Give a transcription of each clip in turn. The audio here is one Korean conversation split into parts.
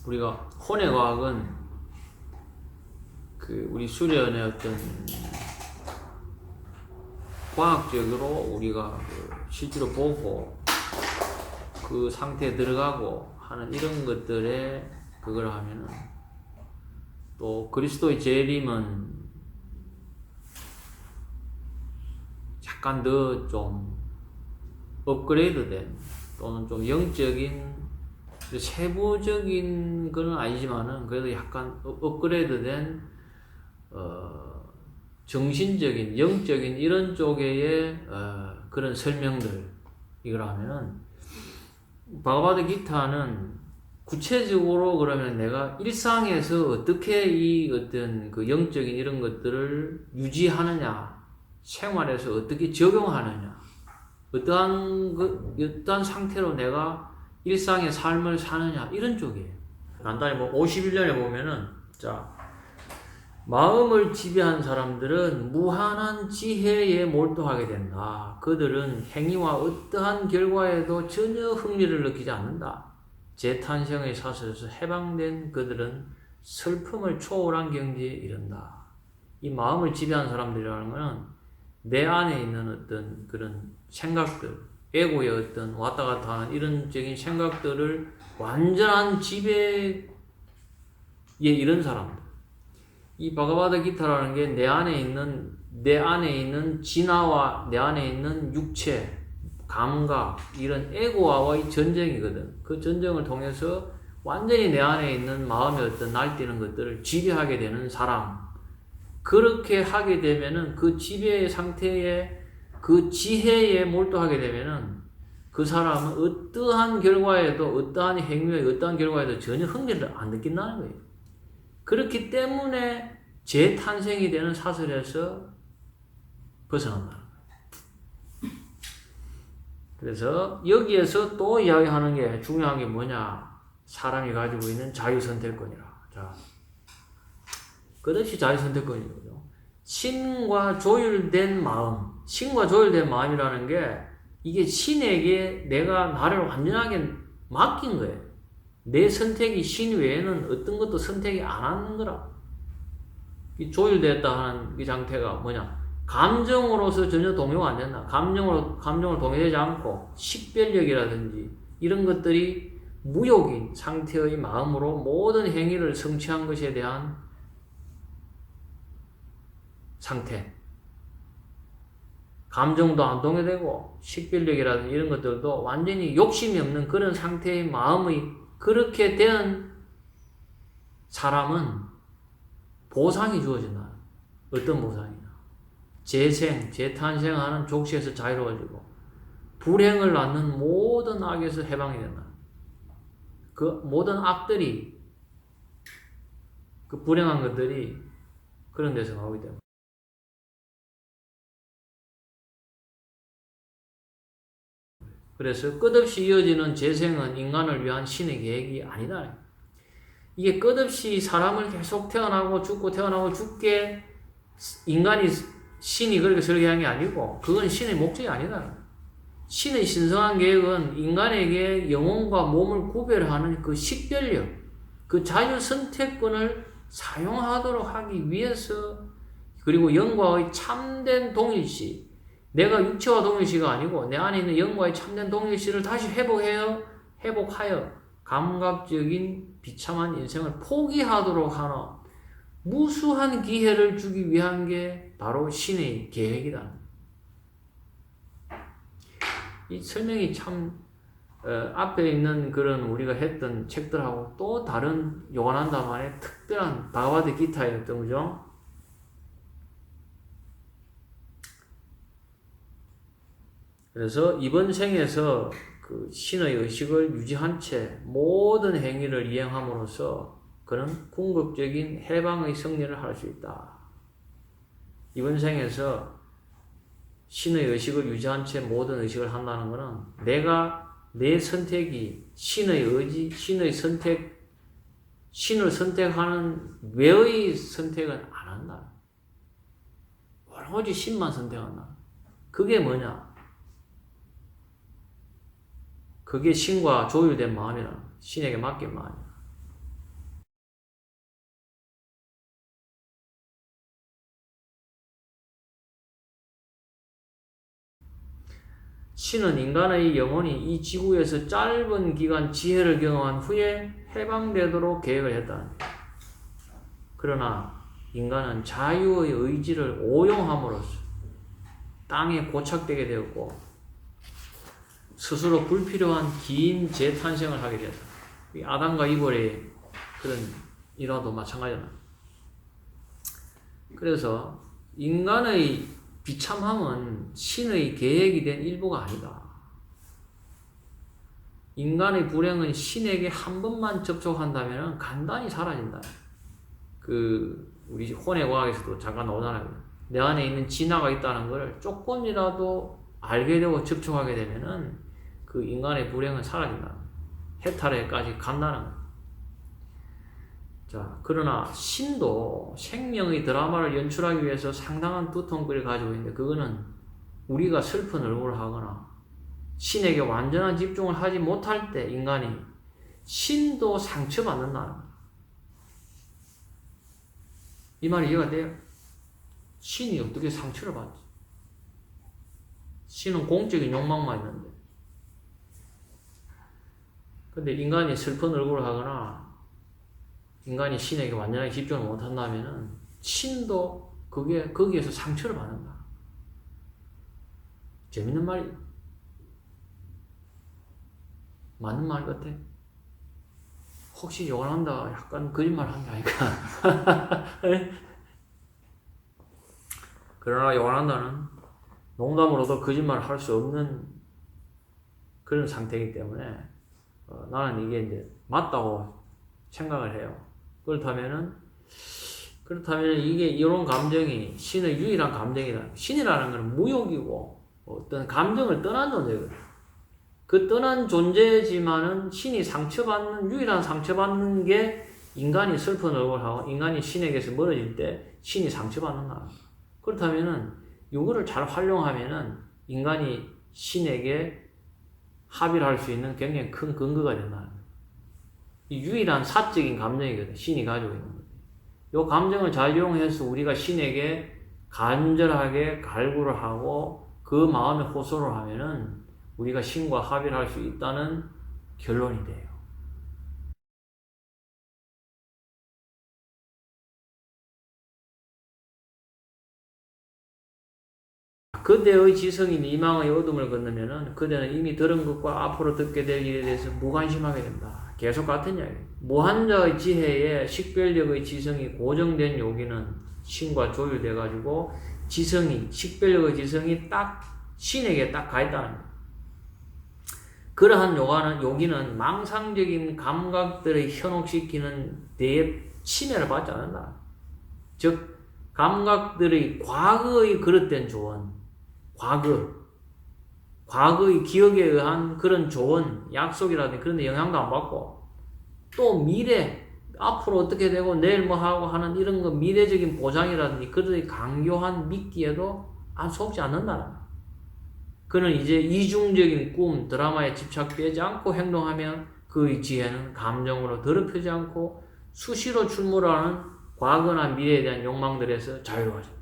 우리가 혼의 과학은 우리 수련의 어떤 과학적으로 우리가 실제로 보고 그 상태에 들어가고 하는 이런 것들에 그걸 하면은, 또 그리스도의 재림은 약간 더 좀 업그레이드된, 또는 좀 영적인 세부적인 건 아니지만은 그래도 약간 업그레이드된 정신적인, 영적인 이런 쪽의 그런 설명들, 이걸 하면은, 바가바드 기타는 구체적으로 그러면 내가 일상에서 어떻게 이 어떤 그 영적인 이런 것들을 유지하느냐, 생활에서 어떻게 적용하느냐, 어떠한 상태로 내가 일상의 삶을 사느냐, 이런 쪽이에요. 간단히 51년에 보면은, 마음을 지배한 사람들은 무한한 지혜에 몰두하게 된다. 그들은 행위와 어떠한 결과에도 전혀 흥미를 느끼지 않는다. 재탄생의 사슬에서 해방된 그들은 슬픔을 초월한 경지에 이른다. 이 마음을 지배한 사람들이라는 것은 내 안에 있는 어떤 그런 생각들, 에고의 어떤 왔다 갔다 하는 이런적인 생각들을 완전한 지배에 이른 사람들. 이 바가바드 기타라는 게 내 안에 있는 진화와 내 안에 있는 육체, 감각, 이런 에고와의 전쟁이거든. 그 전쟁을 통해서 완전히 내 안에 있는 마음의 어떤 날뛰는 것들을 지배하게 되는 사람. 그렇게 하게 되면은 그 지배의 상태에, 그 지혜에 몰두하게 되면은 그 사람은 어떠한 결과에도, 어떠한 행위에, 어떠한 결과에도 전혀 흥미를 안 느낀다는 거예요. 그렇기 때문에 재탄생이 되는 사슬에서 벗어난다는 거예요. 그래서 여기에서 또 이야기하는 게, 중요한 게 뭐냐? 사람이 가지고 있는 자유선택권이라. 끝없이 자유선택권이거든요. 신과 조율된 마음, 신과 조율된 마음이라는 게, 이게 신에게 내가 나를 완전하게 맡긴 거예요. 내 선택이 신 외에는 어떤 것도 선택이 안 하는 거라. 이 조율됐다 하는 이 상태가 뭐냐? 감정으로서 전혀 동요가 안 된다. 감정을 동요되지 않고 식별력이라든지 이런 것들이 무욕인 상태의 마음으로 모든 행위를 성취한 것에 대한 상태. 감정도 안 동요되고 식별력이라든지 이런 것들도 완전히 욕심이 없는 그런 상태의 마음의, 그렇게 된 사람은 보상이 주어진다. 어떤 보상이냐? 재탄생하는 족시에서 자유로워지고 불행을 낳는 모든 악에서 해방이 된다. 그 모든 악들이, 그 불행한 것들이 그런 데서 나오기 때문에. 그래서 끝없이 이어지는 재생은 인간을 위한 신의 계획이 아니다. 이게 끝없이 사람을 계속 태어나고 죽고 태어나고 죽게 신이 그렇게 설계한 게 아니고, 그건 신의 목적이 아니다. 신의 신성한 계획은 인간에게 영혼과 몸을 구별하는 그 식별력, 그 자유선택권을 사용하도록 하기 위해서, 그리고 영과의 참된 동일시, 내가 육체와 동일시가 아니고 내 안에 있는 영과의 참된 동일시를 다시 회복하여 감각적인 비참한 인생을 포기하도록 하는 무수한 기회를 주기 위한 게 바로 신의 계획이다. 이 설명이 참 앞에 있는 그런 우리가 했던 책들하고 또 다른 요한한다만의 특별한 바가바드 기타였던 거죠. 그래서 이번 생에서 그 신의 의식을 유지한 채 모든 행위를 이행함으로써 그는 궁극적인 해방의 승리를 할 수 있다. 이번 생에서 신의 의식을 유지한 채 모든 의식을 한다는 것은 내 선택이 신의 의지, 신의 선택, 신을 선택하는 외의 선택은 안 한다. 오로지 신만 선택한다. 그게 뭐냐? 그게 신과 조율된 마음이라, 신에게 맡긴 마음이라. 신은 인간의 영혼이 이 지구에서 짧은 기간 지혜를 경험한 후에 해방되도록 계획을 했다. 그러나 인간은 자유의 의지를 오용함으로써 땅에 고착되게 되었고 스스로 불필요한 긴 재탄생을 하게 되었다. 이 아담과 이벌의 그런 일화도 마찬가지다. 그래서 인간의 비참함은 신의 계획이 된 일부가 아니다. 인간의 불행은 신에게 한 번만 접촉한다면 간단히 사라진다. 우리 혼의 과학에서도 잠깐 나오잖아요. 내 안에 있는 진화가 있다는 걸 조금이라도 알게 되고 접촉하게 되면은 그 인간의 불행은 사라진다. 해탈에까지 간다는 거예요. 자, 그러나 신도 생명의 드라마를 연출하기 위해서 상당한 두통거리를 가지고 있는데 그거는 우리가 슬픈 얼굴을 하거나 신에게 완전한 집중을 하지 못할 때 인간이 신도 상처받는다는 거예요. 이 말이 이해가 돼요? 신이 어떻게 상처를 받지? 신은 공적인 욕망만 있는데. 근데 인간이 슬픈 얼굴을 하거나 인간이 신에게 완전하게 집중을 못한다면은 신도 거기에서 상처를 받는다. 재밌는 말이에요. 맞는 말 같아. 혹시 요한다 약간 거짓말 한 게 아닐까? 그러나 요한다는 농담으로도 거짓말을 할 수 없는 그런 상태이기 때문에 나는 이게 이제 맞다고 생각을 해요. 그렇다면 이게 이런 감정이 신의 유일한 감정이다. 신이라는 것은 무욕이고 어떤 감정을 떠난 존재거든. 그 떠난 존재지만은 신이 상처받는 유일한 상처받는 게 인간이 슬픈 얼굴하고 인간이 신에게서 멀어질 때 신이 상처받는다. 그렇다면은 이거를 잘 활용하면은 인간이 신에게 합의를 할 수 있는 굉장히 큰 근거가 된다. 이 유일한 사적인 감정이거든. 신이 가지고 있는 거지. 이 감정을 잘 이용해서 우리가 신에게 간절하게 갈구를 하고 그 마음에 호소를 하면은 우리가 신과 합의를 할 수 있다는 결론이 돼요. 그대의 지성인 이망의 어둠을 건너면은 그대는 이미 들은 것과 앞으로 듣게 될 일에 대해서 무관심하게 된다. 계속 같은 이야기. 무한자의 지혜에 식별력의 지성이 고정된 요기는 신과 조율돼가지고 식별력의 지성이 딱 신에게 딱 가 있다는 거예요. 그러한 요기는 망상적인 감각들을 현혹시키는 데에 침해를 받지 않는다. 즉, 감각들의 과거의 그릇된 조언, 과거의 기억에 의한 그런 조언, 약속이라든지 그런 데 영향도 안 받고, 또 미래, 앞으로 어떻게 되고 내일 뭐 하고 하는 이런 거 미래적인 보장이라든지 그들의 강요한 믿기에도 안 속지 않는다는 거예요. 그는 이제 이중적인 꿈, 드라마에 집착되지 않고 행동하면 그의 지혜는 감정으로 더럽히지 않고 수시로 출몰하는 과거나 미래에 대한 욕망들에서 자유로워진다.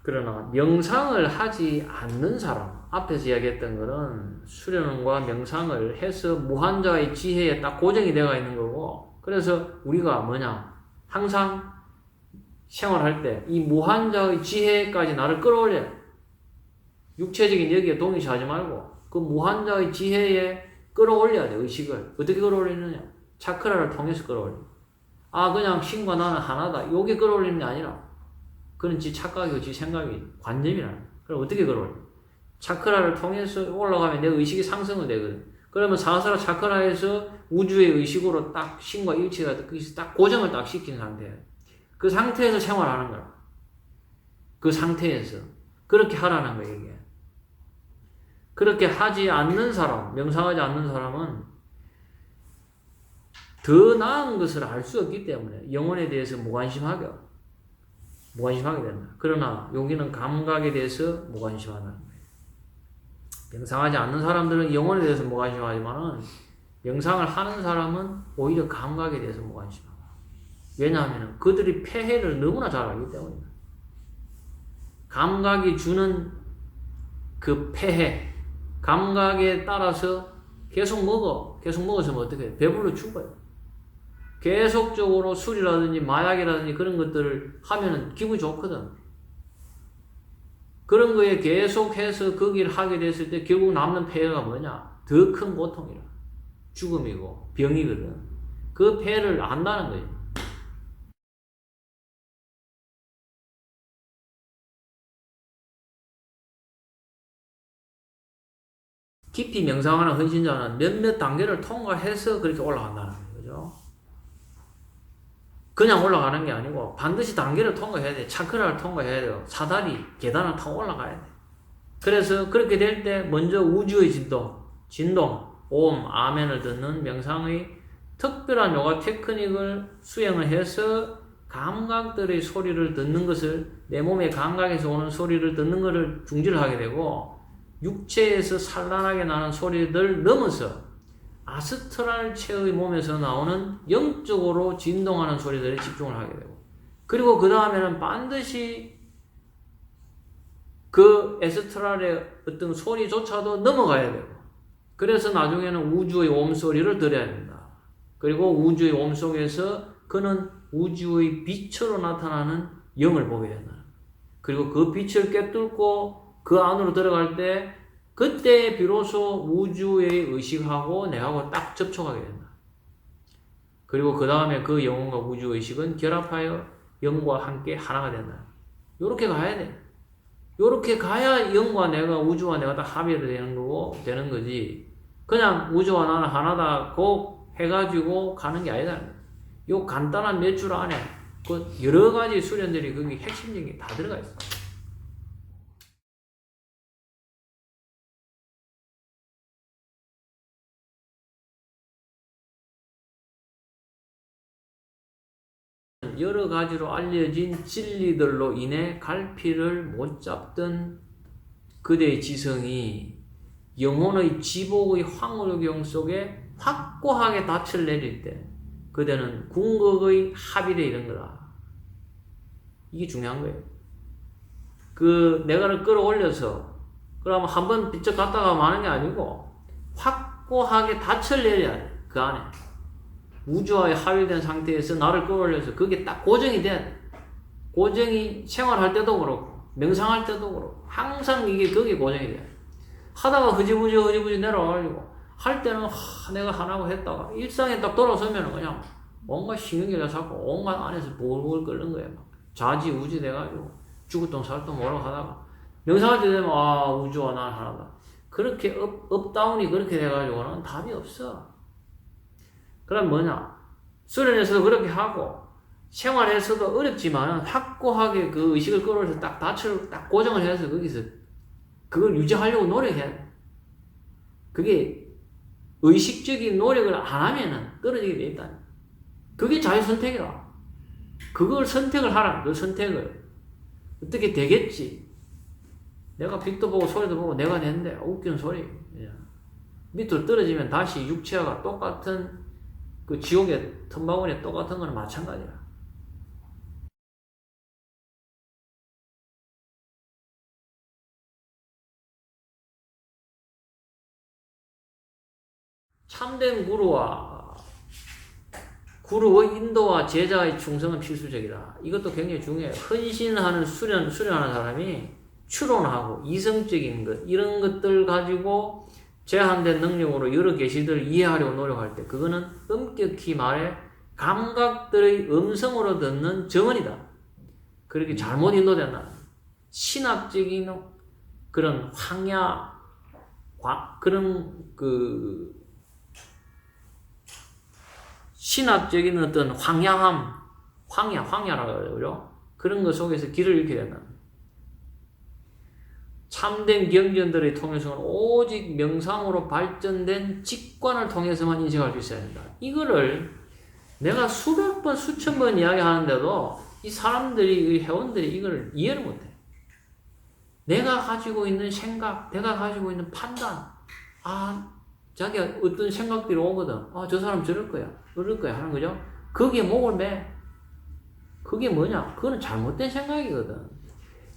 그러나 명상을 하지 않는 사람, 앞에서 이야기했던 것은 수련과 명상을 해서 무한자의 지혜에 딱 고정이 되어 있는 거고, 그래서 우리가 항상 생활할 때 이 무한자의 지혜까지 나를 끌어올려. 육체적인 여기에 동의하지 말고 그 무한자의 지혜에 끌어올려야 돼. 의식을 어떻게 끌어올리느냐? 차크라를 통해서 끌어올려. 그냥 신과 나는 하나다. 요게 끌어올리는 게 아니라 그건 지 착각이고 지 생각이 관념이라는 거야. 그럼 어떻게 끌어올려? 차크라를 통해서 올라가면 내 의식이 상승을 되거든. 그러면 사사라 차크라에서 우주의 의식으로 딱 신과 일치가 딱 고정을 딱 시킨 상태야. 그 상태에서 생활하는 거야. 그 상태에서 그렇게 하라는 거야 이게. 그렇게 하지 않는 사람, 명상하지 않는 사람은 더 나은 것을 알 수 없기 때문에 영혼에 대해서 무관심하게 된다. 그러나 여기는 감각에 대해서 무관심하다는 거예요. 명상하지 않는 사람들은 영혼에 대해서 무관심하지만은 명상을 하는 사람은 오히려 감각에 대해서 무관심하다. 왜냐하면 그들이 폐해를 너무나 잘 알기 때문이다. 감각이 주는 그 폐해, 감각에 따라서 계속 먹었으면 어떻게 해? 배불러 죽어요. 계속적으로 술이라든지 마약이라든지 그런 것들을 하면은 기분이 좋거든. 그런 거에 계속해서 거기를 하게 됐을 때 결국 남는 폐해가 뭐냐? 더 큰 고통이라. 죽음이고 병이거든. 그 폐해를 안다는 거예요. 깊이 명상하는 헌신자는 몇몇 단계를 통과해서 그렇게 올라간다는 거죠. 그냥 올라가는 게 아니고 반드시 단계를 통과해야 돼. 차크라를 통과해야 돼요. 사다리, 계단을 타고 올라가야 돼. 그래서 그렇게 될 때 먼저 우주의 진동, 옴, 아멘을 듣는 명상의 특별한 요가 테크닉을 수행을 해서 감각들의 소리를 듣는 것을, 내 몸의 감각에서 오는 소리를 듣는 것을 중지를 하게 되고, 육체에서 산란하게 나는 소리들 넘어서 아스트랄 체의 몸에서 나오는 영적으로 진동하는 소리들에 집중을 하게 되고, 그리고 그 다음에는 반드시 그 에스트랄의 어떤 소리조차도 넘어가야 되고, 그래서 나중에는 우주의 옴 소리를 들어야 된다. 그리고 우주의 옴 속에서 그는 우주의 빛으로 나타나는 영을 보게 된다. 그리고 그 빛을 꿰뚫고 그 안으로 들어갈 때 그때 비로소 우주의 의식하고 내하고 딱 접촉하게 된다. 그리고 그 다음에 그 영혼과 우주 의식은 결합하여 영과 함께 하나가 된다. 요렇게 가야 돼. 요렇게 가야 영과 내가, 우주와 내가 딱 합의되는 거고, 되는 거지. 그냥 우주와 나는 하나다, 고 해가지고 가는 게 아니다. 요 간단한 몇 줄 안에 그 여러 가지 수련들이 거기 핵심적인 게 다 들어가 있어. 여러 가지로 알려진 진리들로 인해 갈피를 못 잡던 그대의 지성이 영혼의 지복의 황홀경 속에 확고하게 닻을 내릴 때 그대는 궁극의 합의에 이른 거다. 이게 중요한 거예요. 그 내가를 끌어올려서 그러면 한번 비쩍 갔다가 마는 게 아니고 확고하게 닻을 내려야 돼. 그 안에 우주와의 합의된 상태에서 나를 끌어올려서 그게 딱 고정이 돼. 고정이 생활할 때도 그렇고 명상할 때도 그렇고 항상 이게 거기에 고정이 돼. 하다가 흐지부지 내려와가지고 할 때는 내가 하나고 했다가 일상에 딱 돌아서면 그냥 뭔가 신경기가 자꾸 온갖 안에서 볼볼 끓는 거야. 막 좌지우지 돼가지고 죽었던 살도 모르고 하다가 명상할 때 되면 우주와 난 하나다. 그렇게 업다운이 그렇게 돼가지고는 답이 없어. 그럼 뭐냐? 수련에서도 그렇게 하고 생활에서도 어렵지만 확고하게 그 의식을 끌어올려서 딱 닻을 딱 고정을 해서 거기서 그걸 유지하려고 노력해야 돼. 그게 의식적인 노력을 안 하면은 떨어지게 돼 있다. 그게 자유선택이라. 그걸 선택을 하라. 그 선택을. 어떻게 되겠지? 내가 빛도 보고 소리도 보고 내가 낸데 웃기는 소리. 밑으로 떨어지면 다시 육체와 똑같은 그 지옥의 틈바구니에 똑같은 거는 마찬가지야. 참된 구루의 인도와 제자의 충성은 필수적이다. 이것도 굉장히 중요해요. 헌신하는 수련하는 사람이 추론하고 이성적인 것, 이런 것들 가지고 제한된 능력으로 여러 계시들을 이해하려고 노력할 때 그거는 엄격히 말해 감각들의 음성으로 듣는 정언이다. 그렇게 잘못 인도된다. 신학적인 그런 그런 신학적인 어떤 황야라고 그러죠. 그런 것 속에서 길을 잃게 된다. 참된 경전들의 통해서는 오직 명상으로 발전된 직관을 통해서만 인식할 수 있어야 된다. 이거를 내가 수백 번, 수천 번 이야기하는데도 이 사람들이, 이 회원들이 이걸 이해를 못해. 내가 가지고 있는 생각, 내가 가지고 있는 판단, 자기가 어떤 생각들이 오거든. 아, 저 사람 저럴 거야. 그럴 거야. 하는 거죠. 거기에 목을 매. 그게 뭐냐? 그거는 잘못된 생각이거든.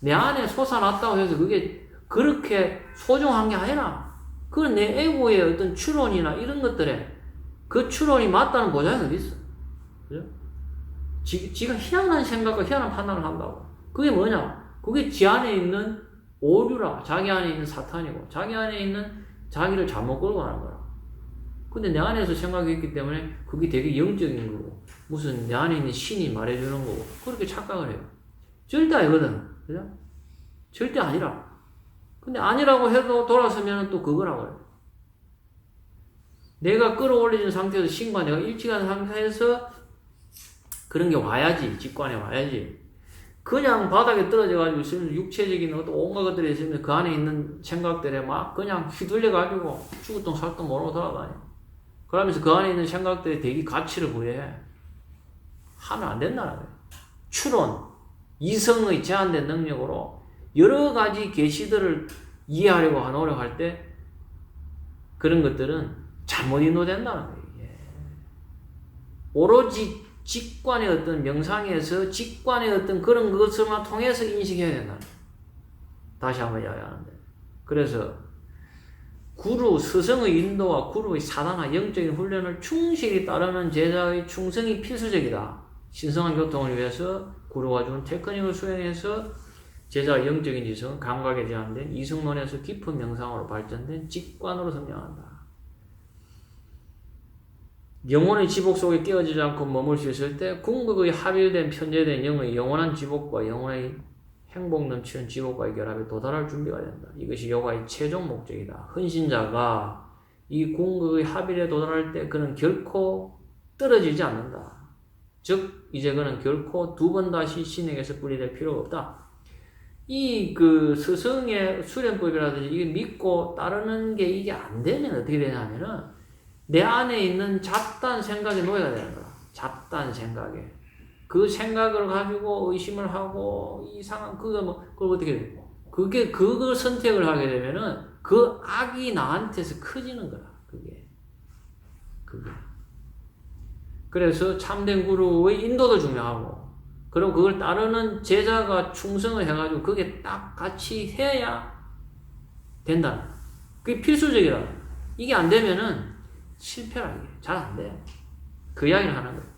내 안에 솟아났다고 해서 그게 그렇게 소중한 게 아니라, 그건 내 에고의 어떤 추론이나 이런 것들에 그 추론이 맞다는 보장이 어디 있어? 그죠? 지가 희한한 생각과 희한한 판단을 한다고. 그게 뭐냐? 그게 지 안에 있는 오류라. 자기 안에 있는 사탄이고, 자기 안에 있는 자기를 잘못 끌고 가는 거라. 근데 내 안에서 생각이 있기 때문에 그게 되게 영적인 거고, 무슨 내 안에 있는 신이 말해주는 거고, 그렇게 착각을 해요. 절대 아니거든. 그죠? 절대 아니라. 근데 아니라고 해도 돌아서면 또 그거라고 해요. 내가 끌어올려진 상태에서 신과 내가 일치한 상태에서 그런 게 와야지. 직관에 와야지. 그냥 바닥에 떨어져가지고 있으면 육체적인 어떤 온갖 것들이 있으면 그 안에 있는 생각들에 막 그냥 휘둘려가지고 죽을똥 살똥 모르고 돌아다녀. 그러면서 그 안에 있는 생각들에 되게 가치를 부여해. 하면 안 된다는 거예요. 추론, 이성의 제한된 능력으로 여러 가지 계시들을 이해하려고 노력할 때 그런 것들은 잘못 인도된다는 거예요. 오로지 직관의 어떤 명상에서 직관의 어떤 그런 것을만 통해서 인식해야 된다는 거예요. 다시 한번 이야기하는데. 그래서 구루, 스승의 인도와 구루의 사단화 영적인 훈련을 충실히 따르는 제자의 충성이 필수적이다. 신성한 교통을 위해서 구루가 준 테크닉을 수행해서 제자의 영적인 지성은 감각에 제한된 이성론에서 깊은 명상으로 발전된 직관으로 성장한다. 영혼의 지복 속에 끼어지지 않고 머물 수 있을 때 궁극의 합일된 편제된 영의 영원한 지복과 영혼의 행복 넘치는 지복과의 결합에 도달할 준비가 된다. 이것이 요가의 최종 목적이다. 헌신자가 이 궁극의 합일에 도달할 때 그는 결코 떨어지지 않는다. 즉 이제 그는 결코 두 번 다시 신에게서 분리될 필요가 없다. 이 그 스승의 수련법이라든지 이게 믿고 따르는 게 이게 안 되면 어떻게 되냐면은 내 안에 있는 잡다한 생각의 노예가 되는 거야. 잡다한 생각에. 그 생각을 가지고 의심을 하고 이상한 그걸 어떻게 돼? 그걸 선택을 하게 되면은 그 악이 나한테서 커지는 거야. 그게. 그래서 참된 구루의 인도도 중요하고, 그리고 그걸 따르는 제자가 충성을 해가지고 그게 딱 같이 해야 된다. 그게 필수적이다. 이게 안 되면은 실패라. 잘 안 돼. 그 이야기를 하는 거야.